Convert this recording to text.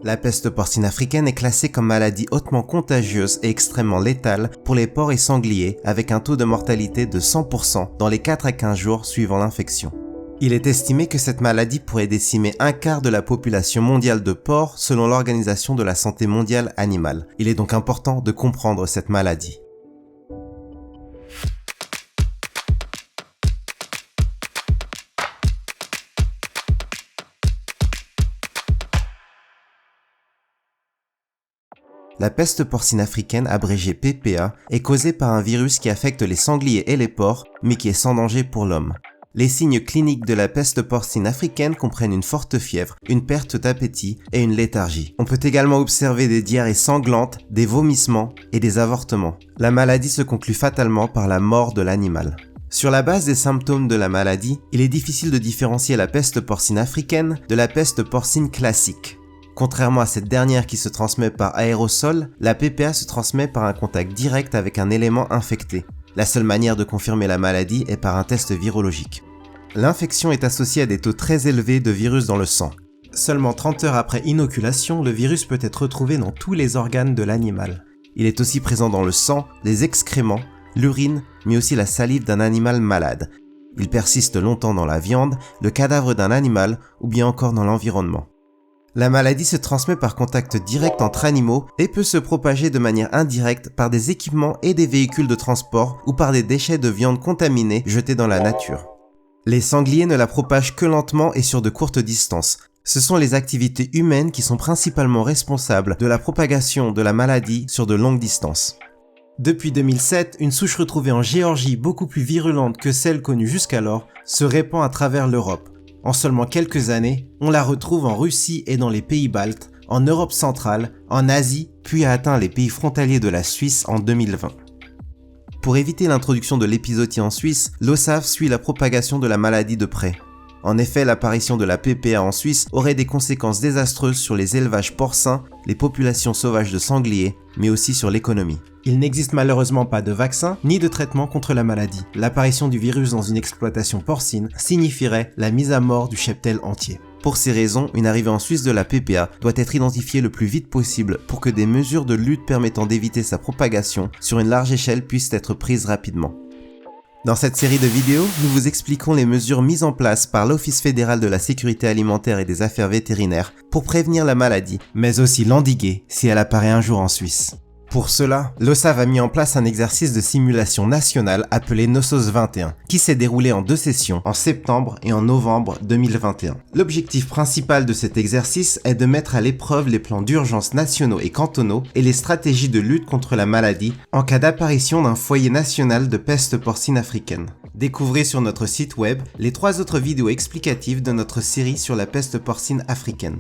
La peste porcine africaine est classée comme maladie hautement contagieuse et extrêmement létale pour les porcs et sangliers, avec un taux de mortalité de 100% dans les 4 à 15 jours suivant l'infection. Il est estimé que cette maladie pourrait décimer un quart de la population mondiale de porcs selon l'Organisation de la santé mondiale animale. Il est donc important de comprendre cette maladie. La peste porcine africaine, abrégée PPA, est causée par un virus qui affecte les sangliers et les porcs, mais qui est sans danger pour l'homme. Les signes cliniques de la peste porcine africaine comprennent une forte fièvre, une perte d'appétit et une léthargie. On peut également observer des diarrhées sanglantes, des vomissements et des avortements. La maladie se conclut fatalement par la mort de l'animal. Sur la base des symptômes de la maladie, il est difficile de différencier la peste porcine africaine de la peste porcine classique. Contrairement à cette dernière qui se transmet par aérosol, la PPA se transmet par un contact direct avec un élément infecté. La seule manière de confirmer la maladie est par un test virologique. L'infection est associée à des taux très élevés de virus dans le sang. Seulement 30 heures après inoculation, le virus peut être retrouvé dans tous les organes de l'animal. Il est aussi présent dans le sang, les excréments, l'urine, mais aussi la salive d'un animal malade. Il persiste longtemps dans la viande, le cadavre d'un animal ou bien encore dans l'environnement. La maladie se transmet par contact direct entre animaux et peut se propager de manière indirecte par des équipements et des véhicules de transport ou par des déchets de viande contaminés jetés dans la nature. Les sangliers ne la propagent que lentement et sur de courtes distances. Ce sont les activités humaines qui sont principalement responsables de la propagation de la maladie sur de longues distances. Depuis 2007, une souche retrouvée en Géorgie beaucoup plus virulente que celle connue jusqu'alors se répand à travers l'Europe. En seulement quelques années, on la retrouve en Russie et dans les pays baltes, en Europe centrale, en Asie, puis a atteint les pays frontaliers de la Suisse en 2020. Pour éviter l'introduction de l'épizootie en Suisse, l'OSAF suit la propagation de la maladie de près. En effet, l'apparition de la PPA en Suisse aurait des conséquences désastreuses sur les élevages porcins, les populations sauvages de sangliers, mais aussi sur l'économie. Il n'existe malheureusement pas de vaccin ni de traitement contre la maladie. L'apparition du virus dans une exploitation porcine signifierait la mise à mort du cheptel entier. Pour ces raisons, une arrivée en Suisse de la PPA doit être identifiée le plus vite possible pour que des mesures de lutte permettant d'éviter sa propagation sur une large échelle puissent être prises rapidement. Dans cette série de vidéos, nous vous expliquons les mesures mises en place par l'Office fédéral de la sécurité alimentaire et des affaires vétérinaires pour prévenir la maladie, mais aussi l'endiguer si elle apparaît un jour en Suisse. Pour cela, l'OSAF a mis en place un exercice de simulation nationale appelé Nossos 21, qui s'est déroulé en 2 sessions, en septembre et en novembre 2021. L'objectif principal de cet exercice est de mettre à l'épreuve les plans d'urgence nationaux et cantonaux et les stratégies de lutte contre la maladie en cas d'apparition d'un foyer national de peste porcine africaine. Découvrez sur notre site web les 3 autres vidéos explicatives de notre série sur la peste porcine africaine.